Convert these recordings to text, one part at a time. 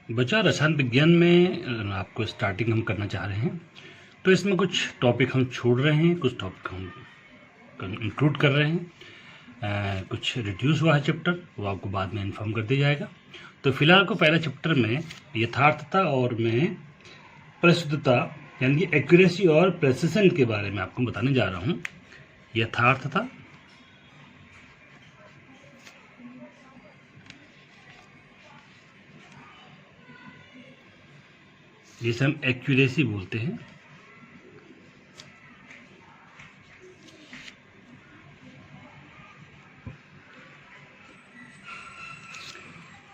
बच्चा रसायन विज्ञान में आपको स्टार्टिंग हम करना चाह रहे हैं, तो इसमें कुछ टॉपिक हम छोड़ रहे हैं, कुछ टॉपिक हम इंक्लूड कर रहे हैं। कुछ रिड्यूस हुआ है चैप्टर, वो आपको बाद में इन्फॉर्म कर दिया जाएगा। तो फिलहाल को पहला चैप्टर में यथार्थता और में परिशुद्धता यानी कि एक्यूरेसी और प्रेसिशन के बारे में आपको बताने जा रहा हूँ। यथार्थता, जिसे हम एक्यूरेसी बोलते हैं।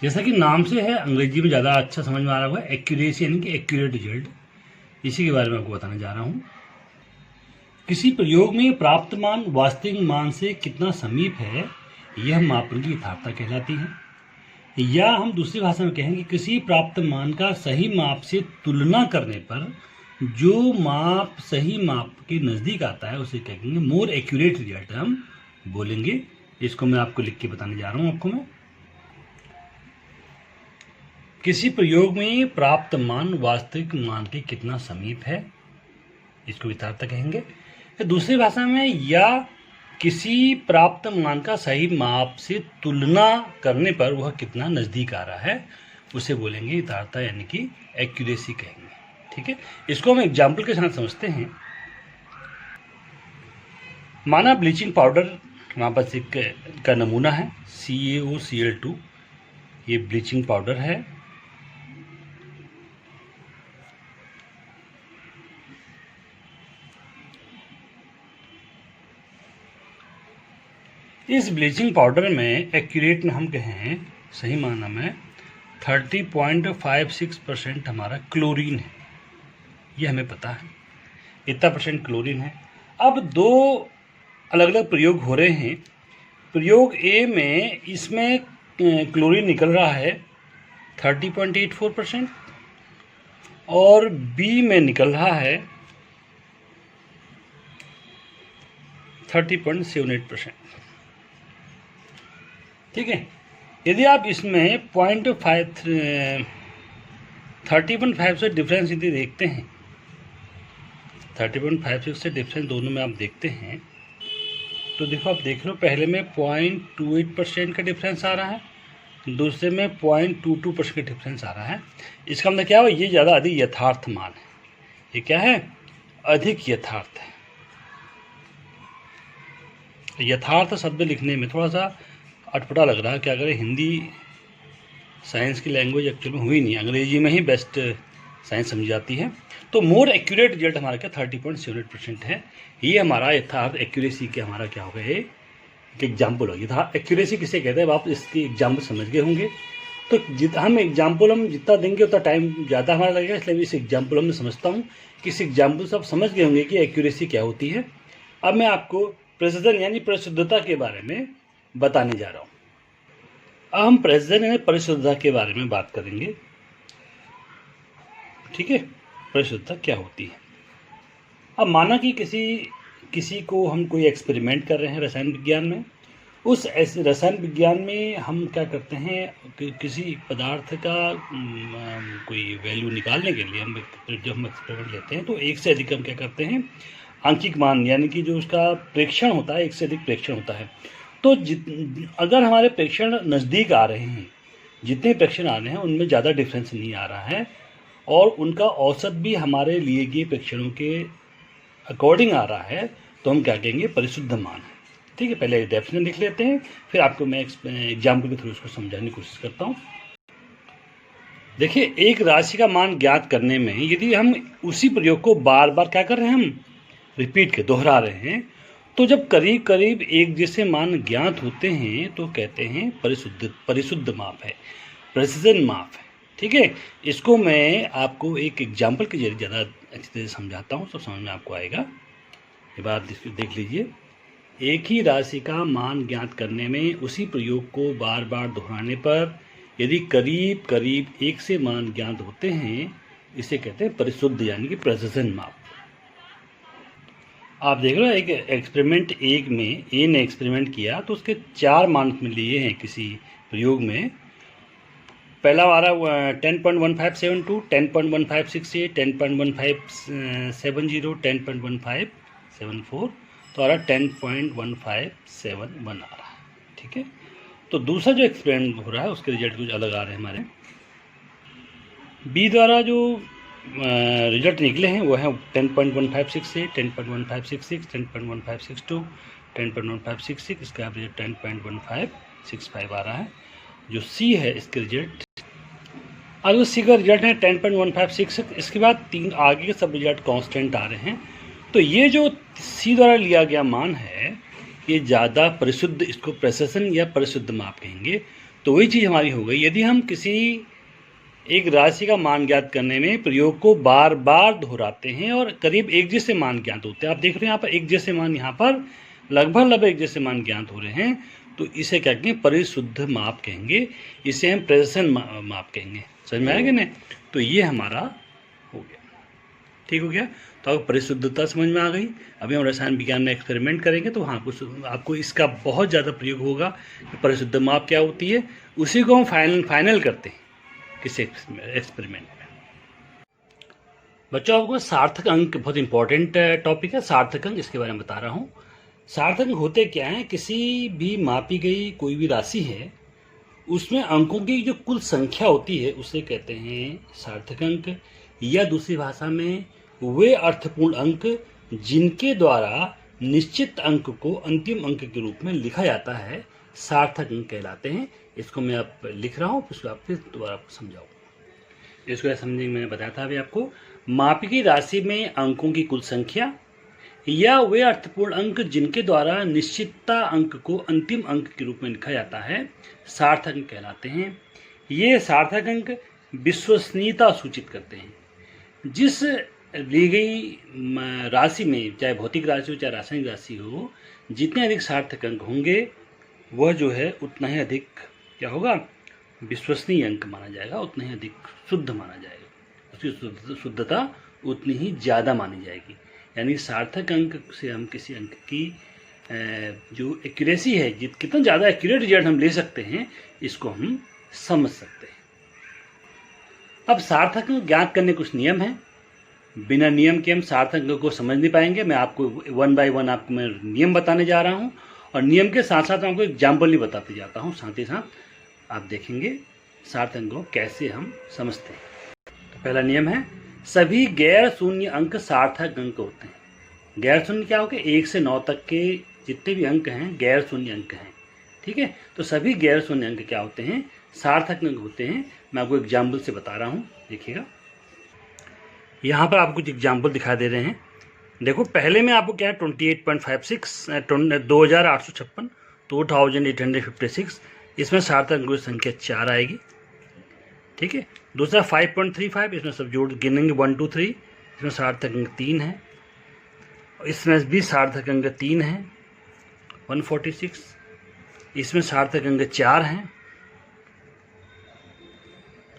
जैसा कि नाम से है, अंग्रेजी में ज़्यादा अच्छा समझ में आ रहा होगा, एक्यूरेसी यानी कि एक्यूरेट रिजल्ट, इसी के बारे में आपको बताने जा रहा हूँ। किसी प्रयोग में प्राप्त मान वास्तविक मान से कितना समीप है, यह मापन की यथार्थता कहलाती है। या हम दूसरी भाषा में कहेंगे, किसी प्राप्त मान का सही माप से तुलना करने पर जो माप सही माप के नज़दीक आता है उसे कहेंगे मोर एक्यूरेट रिजल्ट हम बोलेंगे। इसको मैं आपको लिख के बताने जा रहा हूँ आपको मैं। किसी प्रयोग में प्राप्त मान वास्तविक मान के कितना समीप है, इसको यथार्थता कहेंगे। दूसरी भाषा में, या किसी प्राप्त मान का सही माप से तुलना करने पर वह कितना नज़दीक आ रहा है, उसे बोलेंगे यथार्थता यानी कि एक्यूरेसी कहेंगे। ठीक है, इसको हम एग्जाम्पल के साथ समझते हैं। माना ब्लीचिंग पाउडर हमारे पास एक का नमूना है, CaOCl2, ये ब्लीचिंग पाउडर है। इस ब्लीचिंग पाउडर में एक्यूरेट में हम कहें सही माना में 30.56% हमारा क्लोरीन है, ये हमें पता है, इतना % क्लोरीन है। अब दो अलग अलग प्रयोग हो रहे हैं। प्रयोग ए में इसमें क्लोरीन निकल रहा है 30.84% और बी में निकल रहा है 30.78%। ठीक है, यदि आप इसमें 30.5 से डिफरेंस यदि देखते हैं, 30.56 से डिफरेंस दोनों में आप देखते हैं, तो देखो आप देख लो, पहले में 0.28% का डिफरेंस आ रहा है, दूसरे में 0.22% का डिफरेंस आ रहा है। इसका मतलब क्या हुआ, ये ज़्यादा अधिक यथार्थ मान है। ये क्या है, अधिक यथार्थ है। यथार्थ शब्द लिखने में थोड़ा सा अटपटा लग रहा है, क्या करें, हिंदी साइंस की लैंग्वेज एक्चुअल में हुई नहीं, अंग्रेजी में ही बेस्ट साइंस समझी जाती है। तो मोर एक्यूरेट रिजल्ट हमारा क्या 30.78% है। ये हमारा यथार्थ एक्यूरेसी के हमारा क्या होगा, एक एग्जाम्पल होगी। यथार्थ एक्यूरेसी किसे कहते हैं, आप इसकी एग्जाम्पल समझ गए होंगे। तो हम एग्जाम्पल हम जितना देंगे उतना टाइम ज़्यादा हमारा लगेगा, इसलिए इस एग्जाम्पल हम समझता हूँ कि इस एग्जाम्पल से आप समझ गए होंगे कि एक्यूरेसी क्या होती है। अब मैं आपको प्रेसिजन यानी परिशुद्धता के बारे में बताने जा रहा हूँ। अब हम प्रेसिजन यानी परिशुद्धता के बारे में बात करेंगे। ठीक है, परिशुद्धता क्या होती है। अब माना कि किसी को हम कोई एक्सपेरिमेंट कर रहे हैं रसायन विज्ञान में। उस रसायन विज्ञान में हम क्या करते हैं, किसी पदार्थ का कोई वैल्यू निकालने के लिए जब हम एक्सपेरिमेंट लेते हैं तो एक से अधिक हम क्या करते हैं, आंकिक मान यानी कि जो उसका प्रेक्षण होता है, एक से अधिक प्रेक्षण होता है। तो अगर हमारे प्रेक्षण नज़दीक आ रहे हैं, जितने प्रेक्षण आ रहे हैं उनमें ज़्यादा डिफरेंस नहीं आ रहा है और उनका औसत भी हमारे लिए गए प्रेक्षणों के अकॉर्डिंग आ रहा है, तो हम क्या कहेंगे, परिशुद्ध मान है। ठीक है, पहले डेफिनेशन लिख लेते हैं, फिर आपको मैं एग्जाम्पल के थ्रू उसको समझाने की कोशिश करता हूँ। देखिए, एक राशि का मान ज्ञात करने में यदि हम उसी प्रयोग को बार बार क्या कर रहे हैं, हम रिपीट के दोहरा रहे हैं, तो जब करीब करीब एक जैसे मान ज्ञात होते हैं तो कहते हैं परिशुद्ध माप है, प्रेसिजन माप है। ठीक है, इसको मैं आपको एक एग्जाम्पल के जरिए ज़्यादा अच्छी तरह से समझाता हूँ, तो समझ में आपको आएगा। ये बात देख लीजिए, एक ही राशि का मान ज्ञात करने में उसी प्रयोग को बार बार दोहराने पर यदि करीब करीब एक से मान ज्ञात होते हैं, इसे कहते हैं परिशुद्ध यानी कि प्रेसिजन माप। आप देख रहे हो, एक एक्सपेरिमेंट एक में ए ने एक्सपेरिमेंट किया तो उसके 4 मान में लिए हैं किसी प्रयोग में, पहला आ रहा है 10.1572, 10.1568, 10.1570, 10.1574, तो आ रहा 10.1571 आ रहा है। ठीक है, तो दूसरा जो एक्सपेरिमेंट हो रहा है उसके रिजल्ट कुछ अलग आ रहे हैं हमारे। बी द्वारा जो रिजल्ट निकले हैं वो है 10.1568, 10.1566, 10.1562, 10.1566, इसका एवरेज 10.1565 आ रहा है। जो सी है इसके रिजल्ट, अगर सी का रिजल्ट है 10.1566, इसके बाद तीन आगे के सब रिजल्ट कांस्टेंट आ रहे हैं। तो ये जो सी द्वारा लिया गया मान है ये ज़्यादा परिशुद्ध, इसको प्रेसिशन या परिशुद्ध माप कहेंगे। तो वही चीज़ हमारी हो गई, यदि हम किसी एक राशि का मान ज्ञात करने में प्रयोग को बार बार दोहराते हैं और करीब एक जैसे मान ज्ञात होते हैं, आप देख रहे हैं यहाँ पर एक जैसे मान, यहाँ पर लगभग एक जैसे मान ज्ञात हो रहे हैं, तो इसे क्या कहेंगे, परिशुद्ध माप कहेंगे, इसे हम प्रेसिशन माप कहेंगे। समझ में आएगा ना? तो ये हमारा हो गया, ठीक हो गया। तो आपको परिशुद्धता समझ में आ गई। अभी हम रसायन विज्ञान में एक्सपेरिमेंट करेंगे तो हाँ कुछ आपको इसका बहुत ज़्यादा प्रयोग होगा कि परिशुद्ध माप क्या होती है, उसी को हम फाइनल करते हैं किसी एक्सपेरिमेंट में। बच्चों, आपको सार्थक अंक बहुत इंपॉर्टेंट टॉपिक है, सार्थक अंक, इसके बारे में बता रहा हूँ। सार्थक अंक होते क्या हैं, किसी भी मापी गई कोई भी राशि है उसमें अंकों की जो कुल संख्या होती है उसे कहते हैं सार्थक अंक, या दूसरी भाषा में वे अर्थपूर्ण अंक जिनके द्वारा निश्चित अंक को अंतिम अंक के रूप में लिखा जाता है सार्थक अंक कहलाते हैं। इसको मैं अब लिख रहा हूँ, फिर आप फिर दोबारा समझाऊँ। इसको समझने मैंने बताया था अभी आपको, मापी गई राशि में अंकों की कुल संख्या या वे अर्थपूर्ण अंक जिनके द्वारा निश्चितता अंक को अंतिम अंक के रूप में लिखा जाता है सार्थक अंक कहलाते हैं। ये सार्थक अंक विश्वसनीयता सूचित करते हैं। जिस ली गई राशि में, चाहे भौतिक राशि हो चाहे रासायनिक राशि हो, जितने अधिक सार्थक अंक होंगे वह जो है उतना ही अधिक क्या होगा, विश्वसनीय अंक माना जाएगा, उतना ही अधिक शुद्ध माना जाएगा, उसकी शुद्धता उतनी ही ज़्यादा मानी जाएगी। यानी सार्थक अंक से हम किसी अंक की जो एक्यूरेसी है, कितना ज़्यादा एक्यूरेट रिजल्ट हम ले सकते हैं, इसको हम समझ सकते हैं। अब सार्थक अंक ज्ञात करने कुछ नियम हैं, बिना नियम के हम सार्थक अंक को समझ नहीं पाएंगे। मैं आपको वन बाय वन आपको मैं नियम बताने जा रहा हूँ और नियम के साथ साथ आपको एग्जाम्पल भी बताते जाता हूँ, साथ ही साथ आप देखेंगे सार्थक अंक को कैसे हम समझते हैं। तो पहला नियम है, सभी गैर शून्य अंक सार्थक अंक होते हैं। गैर शून्य क्या होगा, 1 से 9 तक के जितने भी अंक हैं गैर शून्य अंक हैं। ठीक है, तो सभी गैर शून्य अंक क्या होते हैं, सार्थक अंक होते हैं। मैं आपको एग्जाम्पल से बता रहा हूँ, देखिएगा यहाँ पर आपको कुछ एग्जाम्पल दिखा दे रहे हैं। देखो पहले में आपको क्या है 28.56 2856 2856, इसमें सार्थक अंकों की संख्या 4 आएगी। ठीक है, दूसरा 5.35, इसमें सब जोड़ गिनेंगे 1 2 3, इसमें सार्थक अंक 3 है, इसमें भी सार्थक अंक 3 है। 146, इसमें सार्थक अंक 4 हैं।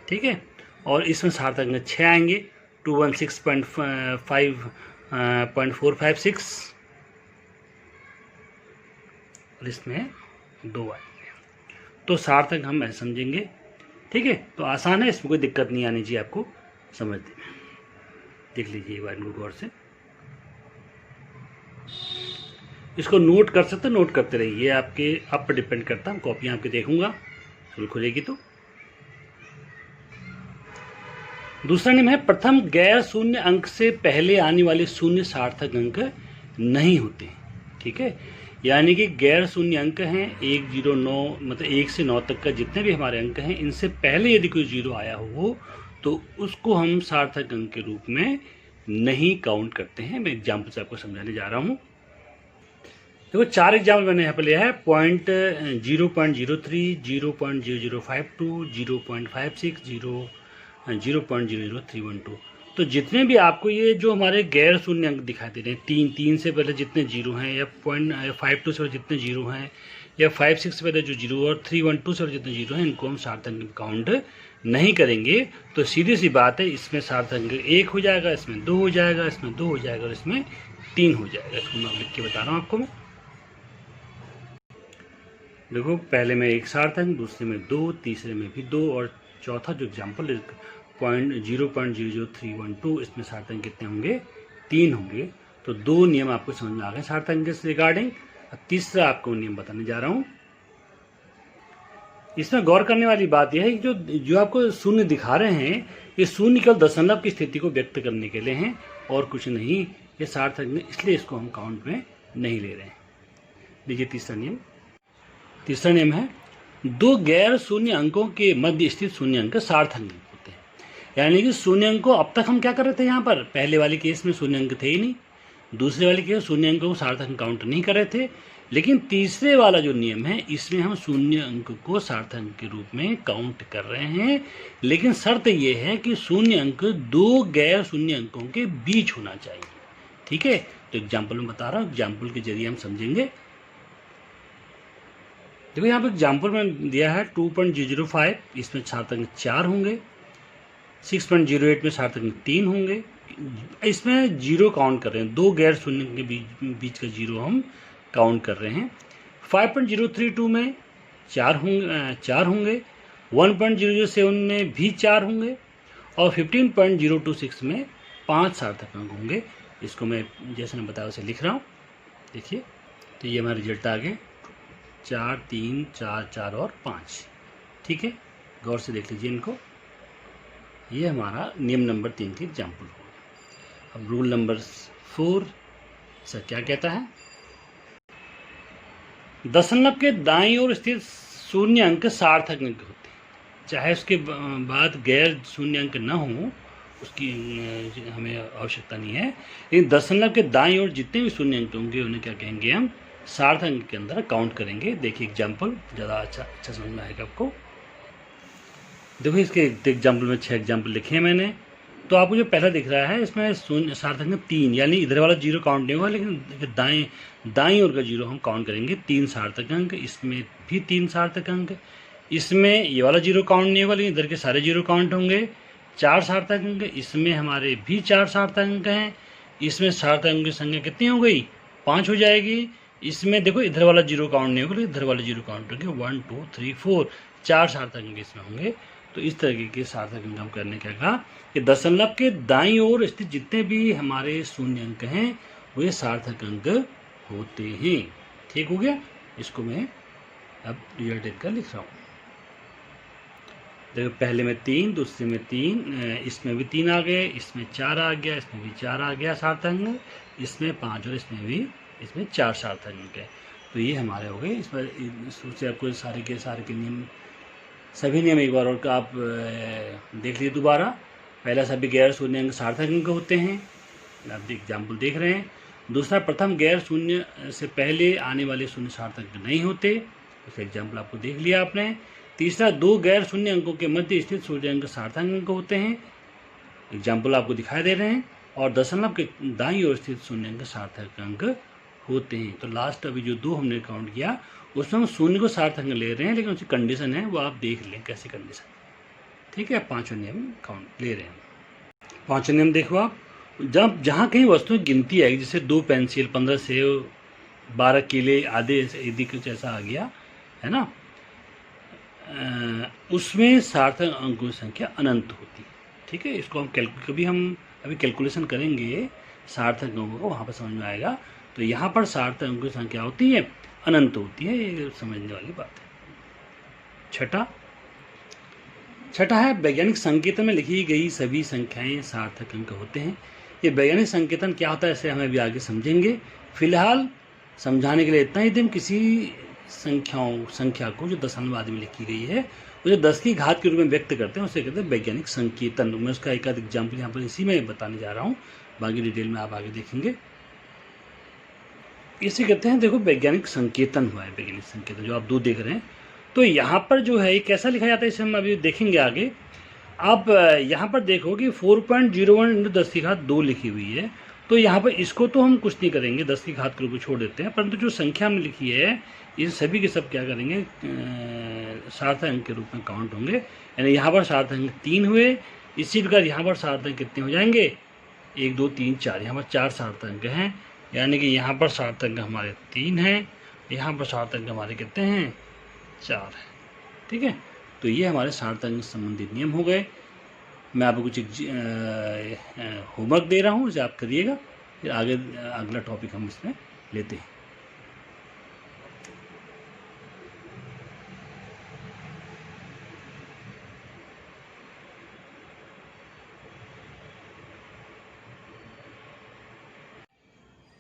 ठीक है, और इसमें सार्थक अंक 6 आएंगे, 216.456, और इसमें 2 आएंगे। तो सार्थक हम ऐसे समझेंगे। ठीक है, तो आसान है, इसमें कोई दिक्कत नहीं आनी चाहिए आपको समझने में। देख लीजिए एक बार इनको गौर से, इसको नोट कर सकते, नोट करते रहिए, आपके आप पर डिपेंड करता है। कॉपी आपकी देखूंगा फिर खुलेगी तो। दूसरा नियम है, प्रथम गैर शून्य अंक से पहले आने वाले शून्य सार्थक अंक नहीं होते। ठीक है, यानी कि गैर शून्य अंक हैं 1 0 9, मतलब 1 से 9 तक का जितने भी हमारे अंक हैं, इनसे पहले यदि कोई 0 आया हो तो उसको हम सार्थक अंक के रूप में नहीं काउंट करते हैं। मैं एग्जाम्पल से आपको समझाने जा रहा हूँ। देखो 4 एग्जाम्पल मैंने यहाँ पर लिया है, 0.03, 0.0052, 0.56, 0.00312। तो जितने भी आपको ये जो हमारे गैर शून्य अंक दिखाई दे रहे हैं, 3 से पहले जितने 0 हैं, या 0.52 से पहले जितने 0 हैं, या 56 से पहले जो 0 और 312 से पहले जितने 0 हैं, इनको हम सार्थक अंक काउंट नहीं करेंगे। तो सीधी सी बात है, इसमें सार्थक अंक 1 हो जाएगा, इसमें 2 हो जाएगा, इसमें 2 हो जाएगा और इसमें 3 हो जाएगा। इसको मैं लिख के बता रहा हूँ आपको। मैं देखो पहले में 1 सार्थक, दूसरे में 2, तीसरे में भी 2 और चौथा जो एग्जाम्पल 0.00312, इसमें सार्थक अंक कितने होंगे? 3 होंगे। तो 2 नियम आपको समझ में आ गए सार्थक अंक से रिगार्डिंग। तीसरा आपको नियम बताने जा रहा हूँ। इसमें गौर करने वाली बात यह है कि जो आपको शून्य दिखा रहे हैं, ये शून्य केवल दशमलव की स्थिति को व्यक्त करने के लिए हैं और कुछ नहीं। ये सार्थक नहीं, इसलिए इसको हम काउंट में नहीं ले रहे हैं। देखिए तीसरा नियम है 2 गैर शून्य अंकों के मध्य स्थित शून्य अंक सार्थक अंक होते हैं। यानी कि शून्य अंकों, अब तक हम क्या कर रहे थे यहाँ पर, पहले वाले केस में शून्य अंक थे ही नहीं, दूसरे वाले केस शून्य अंकों को सार्थक अंक काउंट नहीं कर रहे थे। लेकिन तीसरे वाला जो नियम है, इसमें हम शून्य अंक को सार्थक अंक के रूप में काउंट कर रहे हैं। लेकिन शर्त यह है कि शून्य अंक 2 गैर शून्य अंकों के बीच होना चाहिए। ठीक है, तो एग्जाम्पल में बता रहा हूँ, एग्जाम्पल के जरिए हम समझेंगे। देखो यहाँ पर एग्जाम्पल में दिया है 2.005, इसमें सार्थक अंक 4 होंगे। 6.08 में सार्थक अंक 3 होंगे। इसमें जीरो काउंट कर रहे हैं, 2 गैर शून्य के बीच का जीरो हम काउंट कर रहे हैं। 5.032 में 4 होंगे। 1.007 में भी 4 होंगे और 15.026 में 5 सार्थक अंक होंगे। इसको मैं जैसे मैं बताया उसे लिख रहा हूँ। देखिए, तो ये हमारा रिजल्ट आ गए 4, 3, 4, 4 और 5। ठीक है, गौर से देख लीजिए इनको। ये हमारा नियम नंबर 3 की एग्जाम्पल होगा। अब रूल नंबर 4 सर क्या कहता है? दशमलव के दाईं ओर स्थित शून्य अंक सार्थक अंक होते हैं। चाहे उसके बाद गैर शून्य अंक न हो, उसकी हमें आवश्यकता नहीं है। लेकिन दशमलव के दाईं ओर जितने भी शून्य अंक होंगे उन्हें क्या कहेंगे? हम सार्थक अंक के अंदर काउंट करेंगे। देखिए एग्जाम्पल, ज़्यादा अच्छा समझ में आएगा आपको। देखो इसके एग्जाम्पल में 6 एग्जाम्पल लिखे हैं मैंने। तो आपको जो पहला दिख रहा है, इसमें शून्य सार्थक अंक 3, यानी इधर वाला जीरो काउंट नहीं होगा, लेकिन दाईं ओर का जीरो हम काउंट करेंगे। 3 सार्थक अंक, इसमें भी 3 सार्थक अंक। इसमें ये वाला जीरो काउंट नहीं होगा, लेकिन इधर के सारे जीरो काउंट होंगे। 4 सार्थक अंक, इसमें हमारे भी 4 सार्थक अंक हैं। इसमें सार्थक अंक की संख्या कितनी हो गई? 5 हो जाएगी। इसमें देखो इधर वाला जीरो काउंट नहीं होगा, लेकिन इधर वाला जीरो काउंट होंगे। 1, 2, 3, 4 4 सार्थक अंक इसमें होंगे। तो इस तरीके के सार्थक अंक हम करने क्या कहा कि दशमलव के दाईं ओर स्थित जितने भी हमारे शून्य अंक हैं वे सार्थक अंक होते हैं। ठीक हो गया? इसको मैं अब रिजल्ट इनका लिख रहा हूँ। देखो पहले में 3, दूसरे में 3, इसमें भी 3 आ गए, इसमें 4 आ गया, इसमें भी 4 आ गया सार्थक अंक, इसमें 5 और इसमें 4 सार्थक अंक है। तो ये हमारे हो गए। इसमें सोचे आपको सारे के नियम, सभी नियम एक बार और आप देख लीजिए दोबारा। पहला, सभी गैर शून्य अंक सार्थक अंक होते हैं, आप एग्जाम्पल देख रहे हैं। दूसरा, प्रथम गैर शून्य से पहले आने वाले शून्य सार्थक अंक नहीं होते, उसका एग्जाम्पल आपको देख लिया आपने। तीसरा, 2 गैर शून्य अंकों के मध्य स्थित शून्य अंक सार्थक अंक होते हैं, एग्जाम्पल आपको दिखाई दे रहे हैं। और दशमलव के दाईं ओर स्थित शून्य अंक सार्थक अंक होते हैं। तो लास्ट अभी जो 2 हमने काउंट किया उसमें हम शून्य को सार्थक अंक ले रहे हैं, लेकिन उसकी कंडीशन है वो आप देख लें कैसी कंडीशन। ठीक है, 5वां नियम काउंट ले रहे हैं। 5वां नियम देखो आप, जब जहाँ कहीं वस्तु की गिनती आएगी, जैसे 2 पेंसिल, 15 सेब, 12 केले आदि यदि कुछ ऐसा आ गया है ना, उसमें सार्थक अंकों की संख्या अनंत होती है। ठीक है, इसको हम अभी कैलकुलेशन करेंगे सार्थक अंकों को, वहाँ पर समझ में आएगा। तो यहाँ पर सार्थक अंकों की संख्या होती है अनंत होती है, ये समझने वाली बात है। छठा है वैज्ञानिक संकेतन में लिखी गई सभी संख्याएं सार्थक अंक होते हैं। ये वैज्ञानिक संकेतन क्या होता है, इसे हमें अभी आगे समझेंगे। फिलहाल समझाने के लिए इतना ही। किसी संख्या को जो दशमलव आदि में लिखी गई है, वो जो 10 की घात के रूप में व्यक्त करते हैं, उसे कहते हैं वैज्ञानिक संकेतन। मैं उसका एक आध एग्जाम्पल यहाँ पर इसी में बताने जा रहा हूँ, बाकी डिटेल में आप आगे देखेंगे। इसे कहते हैं, देखो वैज्ञानिक संकेतन हुआ है, वैज्ञानिक संकेतन जो आप 2 देख रहे हैं। तो यहाँ पर जो है कैसा लिखा जाता है, इसे हम अभी देखेंगे आगे। आप यहाँ पर देखो कि 4.01 × 10 की घात 2 लिखी हुई है। तो यहाँ पर इसको तो हम कुछ नहीं करेंगे, 10 की घात के रूप में छोड़ देते हैं, परंतु जो संख्या में लिखी है इन सभी के सब क्या करेंगे, सार्थक अंक के रूप में काउंट होंगे। यानी यहाँ पर सार्थक अंक 3 हुए, इसी प्रकार यहाँ पर सार्थक अंक कितने हो जाएंगे, 1, 2, 3, 4, यहाँ पर 4 सार्थक अंक हैं। यानी कि यहाँ पर सार्थक अंक हमारे 3 हैं, यहाँ पर सार्थक अंक हमारे कितने हैं, 4 हैं। ठीक है, तो ये हमारे सार्थक अंक संबंधित नियम हो गए। मैं आपको कुछ होमवर्क दे रहा हूँ, उसे आप करिएगा, फिर आगे अगला टॉपिक हम इसमें लेते हैं।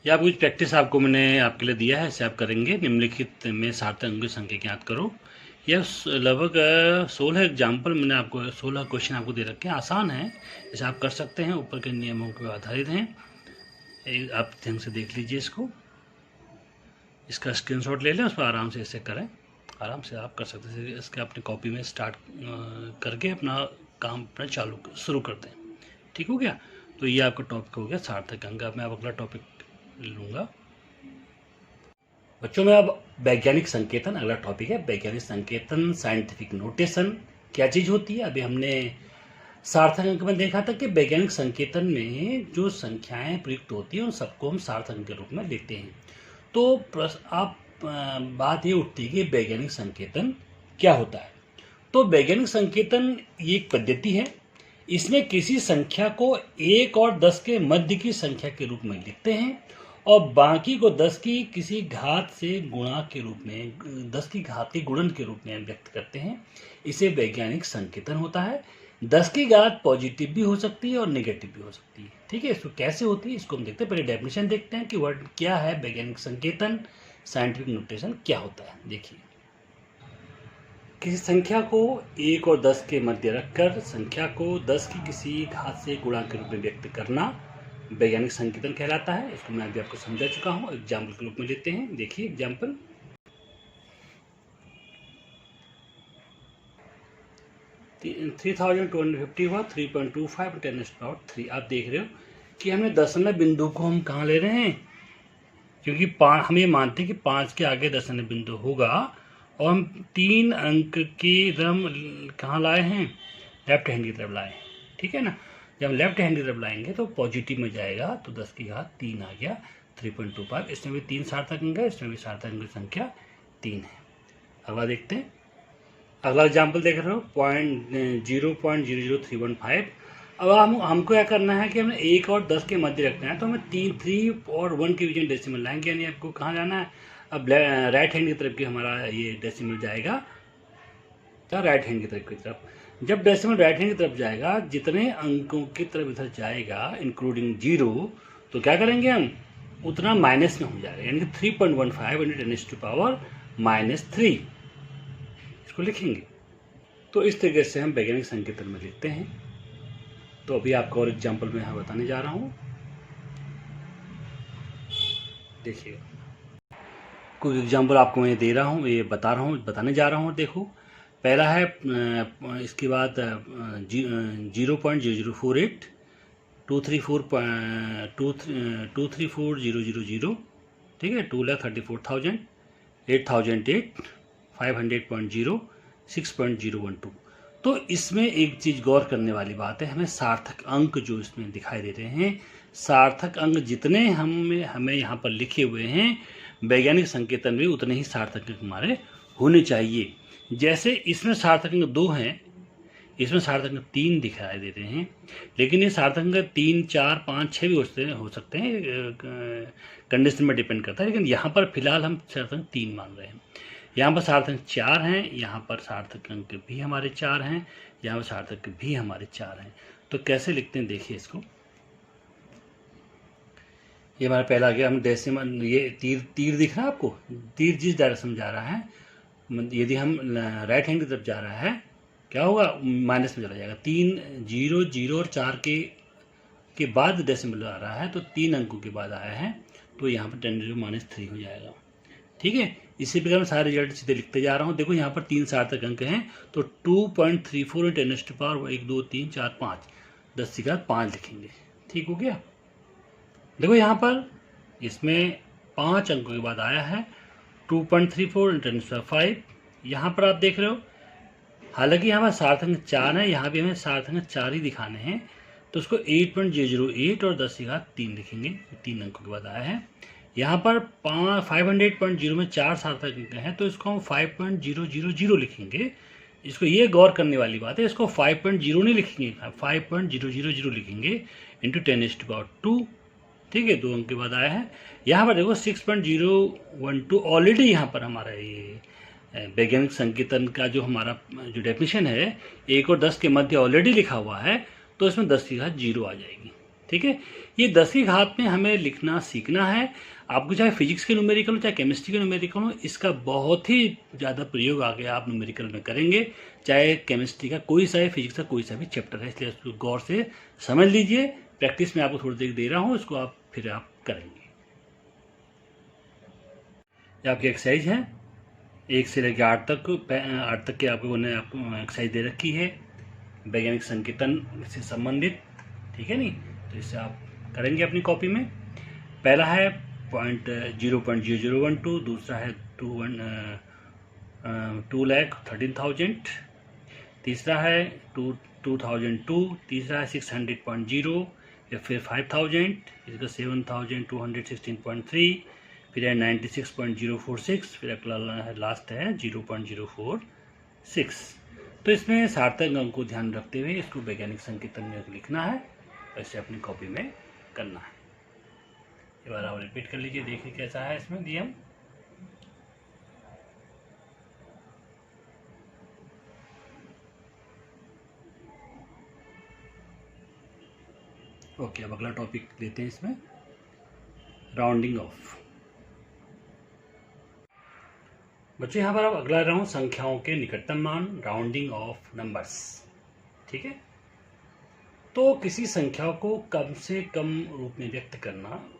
या कुछ प्रैक्टिस आपको मैंने आपके लिए दिया है, इसे आप करेंगे। निम्नलिखित में सार्थक अंक की संख्या ज्ञात करो। यह लगभग 16 एग्जाम्पल मैंने आपको 16 क्वेश्चन आपको दे रखे हैं, आसान है, इसे आप कर सकते हैं, ऊपर के नियमों पर आधारित हैं। आप ढंग से देख लीजिए इसको, इसका स्क्रीनशॉट ले लें, उस पर आराम से इसे करें, आराम से आप कर सकते हैं। इसके अपनी कॉपी में स्टार्ट करके अपना काम अपना शुरू करते हैं। ठीक हो गया? तो ये आपका टॉपिक हो गया सार्थक अंक। अब मैं अगला टॉपिक लूँगा बच्चों में। अब वैज्ञानिक संकेतन अगला टॉपिक है। वैज्ञानिक संकेतन, साइंटिफिक नोटेशन क्या चीज़ होती है? अभी हमने सार्थक अंक में देखा था कि वैज्ञानिक संकेतन में जो संख्याएं प्रयुक्त होती हैं उन सबको हम सार्थक अंक के रूप में लेते हैं। तो बात ये उठती है कि वैज्ञानिक संकेतन क्या होता है? तो वैज्ञानिक संकेतन ये एक पद्धति है, इसमें किसी संख्या को 1 और 10 के मध्य की संख्या के रूप में लिखते हैं और बाकी को 10 की किसी घात से गुणा के रूप में, 10 की घात के गुणन के रूप में व्यक्त करते हैं। इसे वैज्ञानिक संकेतन होता है। 10 की घात पॉजिटिव भी हो सकती है और नेगेटिव भी हो सकती है। ठीक है, इसको कैसे होती है इसको हम देखते हैं। पहले डेफिनेशन देखते हैं कि वर्ड क्या है वैज्ञानिक संकेतन, साइंटिफिक नोटेशन क्या होता है। देखिए, किसी संख्या को 1 और 10 के मध्य रखकर संख्या को 10 की किसी घात से गुणा के रूप में व्यक्त करना वैज्ञानिक संकेतन कहलाता है। इसको मैं अभी आपको समझा चुका हूँ, एग्जाम्पल के रूप में लेते हैं। देखिए एग्जाम्पल, 3250 हुआ 3.25 10⁻³ आप देख रहे हो कि हमने दशमलव बिंदु को हम कहाँ ले रहे हैं, क्योंकि हम ये मानते हैं कि 5 के आगे दशमलव बिंदु होगा और हम 3 अंक की रम कहाँ लाए हैं, लेफ्ट हैंड की तरफ लाए हैं। ठीक है ना, जब हम लेफ्ट हैंड की तरफ लाएंगे तो पॉजिटिव में जाएगा, तो 10 की घात 3 आ गया 3.25। इसमें भी 3 सार्थक अंक है, इसमें भी सार्थक अंक की संख्या 3 है। अगला देखते हैं, अगला एग्जाम्पल देख रहे हो 0.00315। अब हमको क्या करना है कि हमें 1 और 10 के मध्य रखना है, तो हमें 3 और 1 के बीच में डेसिमल लाएंगे, यानी आपको कहाँ जाना है, अब राइट हैंड की तरफ की हमारा ये डेसिमल जाएगा, तो राइट हैंड की तरफ की तरफ। जब डेसिमल राइट हैंड की तरफ जाएगा, जितने अंकों की तरफ इधर जाएगा इंक्लूडिंग 0, तो क्या करेंगे हम, उतना माइनस में हो जाएगा, यानी कि 3.15 × 10⁻³ इसको लिखेंगे। तो इस तरीके से हम वैज्ञानिक संकेतन में लिखते हैं। तो अभी आपको और एग्जाम्पल में यहाँ बताने जा रहा हूँ। देखिए, कुछ एग्जाम्पल आपको मैं दे रहा हूँ, ये बताने जा रहा हूँ। देखो, पहला है इसके बाद 0.0048 234,000, ठीक है, 2,34,000 8,008 500.0 6.012। तो इसमें एक चीज़ गौर करने वाली बात है, हमें सार्थक अंक जो इसमें दिखाई दे रहे हैं, सार्थक अंक जितने हमें यहाँ पर लिखे हुए हैं वैज्ञानिक संकेतन में उतने ही सार्थक अंक हमारे होने चाहिए। जैसे इसमें सार्थक अंक 2 हैं, इसमें सार्थक अंक 3 दिखाई दे रहे हैं, लेकिन ये सार्थक अंक 3, 4, 5, 6 भी हो सकते हैं, कंडीशन में डिपेंड करता है। लेकिन यहाँ पर फिलहाल हम सार्थक अंक 3 मान रहे हैं। यहाँ पर सार्थक अंक 4 हैं, यहाँ पर सार्थक अंक भी हमारे 4 हैं, यहाँ पर सार्थक भी हमारे 4 हैं। तो कैसे लिखते हैं देखिए इसको, ये हमारा पहला आ गया, हम डेसिमल, ये तीर दिख रहा है आपको, तीर जिस डायरेक्शन में जा रहा है, यदि हम राइट हैंड की तरफ जा रहा है क्या होगा, माइनस में चला जाएगा। 3 0 0 और 4 के बाद डेसिमल आ रहा है, तो 3 अंकों के बाद आया है, तो यहाँ पर 10⁻³ हो जाएगा। ठीक है, इसी प्रकार मैं सारे रिजल्ट सीधे लिखते जा रहा हूँ। देखो यहाँ पर 3 सार्थक अंक हैं, तो 2.34 × 10⁻⁴ 1 2 3 4 5 10 की घात 5 लिखेंगे। ठीक हो गया। देखो यहाँ पर इसमें 5 अंकों के बाद आया है 2.34 × 10⁵। यहाँ पर आप देख रहे हो, हालांकि यहाँ पर सार्थक अंक 4 है, यहाँ भी हमें सार्थक अंक 4 ही दिखाने हैं, तो उसको 8.008 और 10 की घात 3 लिखेंगे, 3 अंकों के बाद आया है। यहाँ पर 500.0 में 4 सार्थक अंक हैं, तो इसको हम 5.000 लिखेंगे, इसको ये गौर करने वाली बात है, इसको 5.0 नहीं लिखेंगे, 5.000 लिखेंगे इंटू 10⁻²। ठीक है, 2 अंक के बाद आया है। यहाँ पर देखो 6.012 ऑलरेडी यहाँ पर हमारा ये वैज्ञानिक संकेतन का जो हमारा जो डेफिनेशन है 1 और 10 के मध्य ऑलरेडी लिखा हुआ है, तो इसमें 10 की घात 0 आ जाएगी। ठीक है, ये 10 की घात में हमें लिखना सीखना है। आपको चाहे फिजिक्स के न्यूमेरिकल हो चाहे केमिस्ट्री के न्यूमेरिकल हो, इसका बहुत ही ज़्यादा प्रयोग आगे आप न्यूमेरिकल में करेंगे, चाहे केमिस्ट्री का कोई सा है, फिजिक्स का कोई सा भी चैप्टर है। इसलिए उसको गौर से समझ लीजिए। प्रैक्टिस में आपको थोड़ी देर दे रहा हूँ, इसको आप फिर आप करेंगे। ये आपकी एक्सरसाइज है 1 से लेकर 8 तक के आपको एक्सरसाइज दे रखी है वैज्ञानिक संकेतन से संबंधित। ठीक है नी, तो इससे आप करेंगे अपनी कॉपी में। पहला है 0.0012, दूसरा है 2,13,000, तीसरा है 2002, तीसरा है 600.0, या फिर 5,000, इसका 7,216.3, फिर है 96.046, फिर अगला लास्ट है 0.046। तो इसमें सार्थक अंक को ध्यान रखते हुए इसको वैज्ञानिक संकेतन में लिखना है, ऐसे अपनी कॉपी में करना है। एक बार आप रिपीट कर लीजिए, देखिए कैसा है इसमें नियम। ओके, अब अगला टॉपिक लेते हैं इसमें, राउंडिंग ऑफ। बच्चों यहाँ पर अब अगला रहा हूँ संख्याओं के निकटतम मान, राउंडिंग ऑफ नंबर्स। ठीक है, तो किसी संख्या को कम से कम रूप में व्यक्त करना,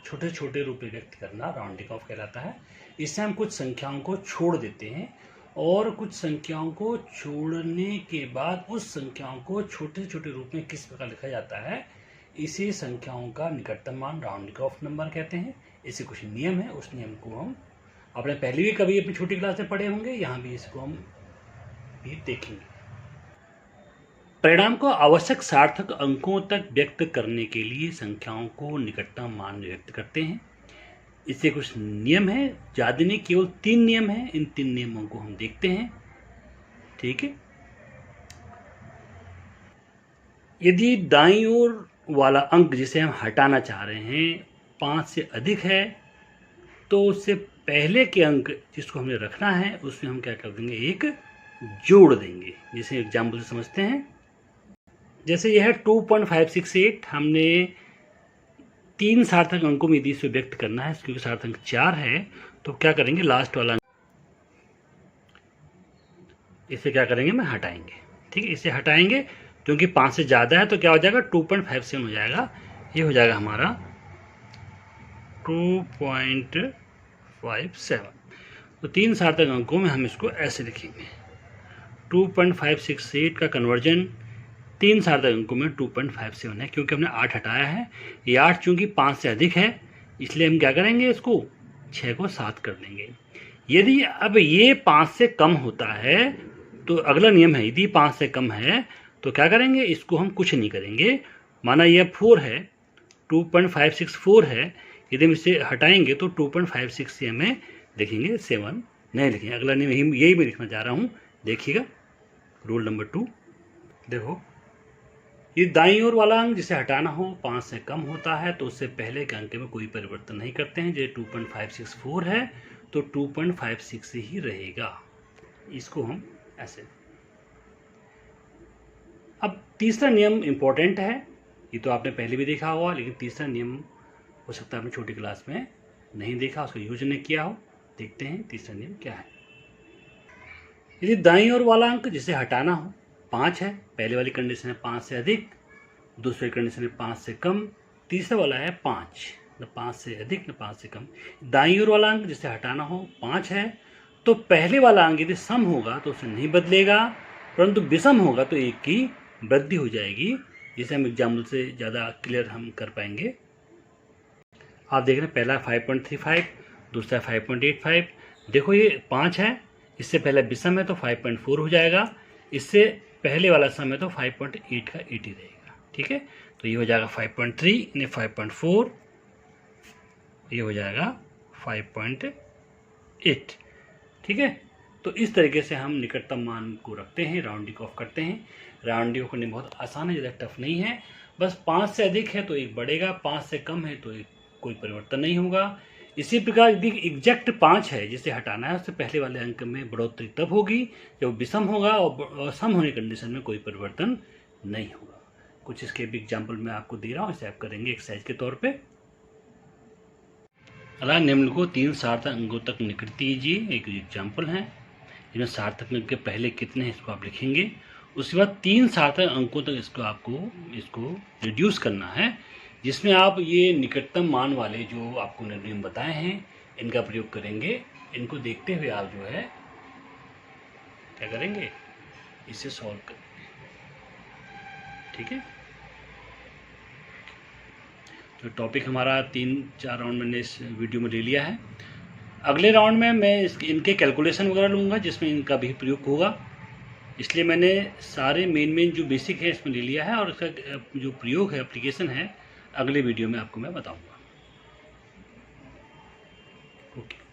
छोटे छोटे रूप में व्यक्त करना राउंडिंग ऑफ कहलाता है। इससे हम कुछ संख्याओं को छोड़ देते हैं और कुछ संख्याओं को छोड़ने के बाद उस संख्याओं को छोटे छोटे रूप में किस प्रकार लिखा जाता है, इसी संख्याओं का निकटतम मान राउंडिंग ऑफ नंबर कहते हैं। इससे कुछ नियम है, उस नियम को हम आपने पहले भी कभी अपनी छोटी क्लास में पढ़े होंगे, यहाँ भी इसको हम भी देखेंगे। परिणाम को आवश्यक सार्थक अंकों तक व्यक्त करने के लिए संख्याओं को निकटतम मान व्यक्त करते हैं। इससे कुछ नियम है, ज़्यादा नहीं, केवल 3 नियम हैं। इन 3 नियमों को हम देखते हैं। ठीक है, यदि दाईं ओर वाला अंक जिसे हम हटाना चाह रहे हैं 5 से अधिक है, तो उससे पहले के अंक जिसको हमें रखना है उसमें हम क्या कर देंगे, एक जोड़ देंगे। जैसे एग्जाम्पल से समझते हैं, जैसे यह है 2.568, हमने 3 सार्थक अंकों में यदि इसे व्यक्त करना है, क्योंकि सार्थक अंक 4 है, तो क्या करेंगे, लास्ट वाला इसे क्या करेंगे, मैं हटाएंगे। ठीक है, इसे हटाएंगे क्योंकि 5 से ज़्यादा है, तो क्या हो जाएगा, 2.57 हो जाएगा। ये हो जाएगा हमारा 2.57। तो 3 सार्थक अंकों में हम इसको ऐसे लिखेंगे। 2.568 का कन्वर्जन 3 सार्थक अंकों में 2.57 है, क्योंकि हमने 8 हटाया है। ये 8 चूंकि 5 से अधिक है, इसलिए हम क्या करेंगे, इसको 6 को 7 कर देंगे। यदि अब ये 5 से कम होता है, तो अगला नियम है, यदि 5 से कम है तो क्या करेंगे, इसको हम कुछ नहीं करेंगे। माना यह 4 है, 2.564 है, यदि हम इसे हटाएंगे तो 2.56 से हमें लिखेंगे 7 नहीं लिखेंगे। अगला नियम यही मैं लिखना चाह रहा हूँ, देखिएगा। रूल नंबर 2 देखो, ये दाईं ओर वाला अंक जिसे हटाना हो 5 से कम होता है, तो उससे पहले के अंक में कोई परिवर्तन नहीं करते हैं। जैसे 2.564 है तो 2.56 ही रहेगा। इसको हम ऐसे। अब तीसरा नियम इंपॉर्टेंट है, ये तो आपने पहले भी देखा होगा, लेकिन तीसरा नियम हो सकता है आपने छोटी क्लास में नहीं देखा, उसका यूज नहीं किया हो। देखते हैं तीसरा नियम क्या है। यदि दाईं ओर वाला अंक जिसे हटाना हो 5 है, पहले वाली कंडीशन है 5 से अधिक, दूसरी कंडीशन है 5 से कम, तीसरा वाला है 5, न 5 से अधिक न 5 से कम। दाईं ओर वाला अंक जिसे हटाना हो 5 है, तो पहले वाला अंक यदि सम होगा तो उसे नहीं बदलेगा, परंतु विषम होगा तो 1 की वृद्धि हो जाएगी। जिसे हम एग्जाम्पल से ज़्यादा क्लियर हम कर पाएंगे। आप देख रहे हैं, पहला 5.35, दूसरा 5.85। देखो ये 5 है, इससे पहले विषम है तो 5.4 हो जाएगा, इससे पहले वाला सम है तो 5.8 का 8 ही रहेगा। ठीक है, तो ये हो जाएगा 5.3 ने 5.4, ये हो जाएगा 5.8। ठीक है, तो इस तरीके से हम निकटतम मान को रखते हैं, राउंडिंग ऑफ करते हैं। राउंडिंग ऑफ करने बहुत आसान है, ज़्यादा टफ नहीं है। बस 5 से अधिक है तो 1 बढ़ेगा, 5 से कम है तो कोई परिवर्तन नहीं होगा। इसी प्रकार यदि एग्जैक्ट 5 है जिसे हटाना है, उससे पहले वाले अंक में बढ़ोतरी तब होगी जब विषम होगा, और सम होने कंडीशन में कोई परिवर्तन नहीं होगा। कुछ इसके भी एग्जाम्पल मैं आपको दे रहा हूँ, इसे आप करेंगे एक्सरसाइज के तौर पे। अला निम्न को 3 सार्थक अंकों तक निकट कीजिए, एक एग्जाम्पल है। इसमें सार्थक अंक के पहले कितने हैं इसको आप लिखेंगे, उसके बाद 3 सार्थक अंकों तक इसको रिड्यूस करना है, जिसमें आप ये निकटतम मान वाले जो आपको नियम बताए हैं इनका प्रयोग करेंगे। इनको देखते हुए आप जो है क्या करेंगे, इसे सॉल्व करेंगे। ठीक है, तो टॉपिक हमारा 3-4 राउंड मैंने इस वीडियो में ले लिया है। अगले राउंड में मैं इनके कैलकुलेशन वगैरह लूँगा जिसमें इनका भी प्रयोग होगा, इसलिए मैंने सारे मेन जो बेसिक है इसमें ले लिया है, और इसका जो प्रयोग है, एप्लीकेशन है, अगले वीडियो में आपको मैं बताऊँगा। ओके।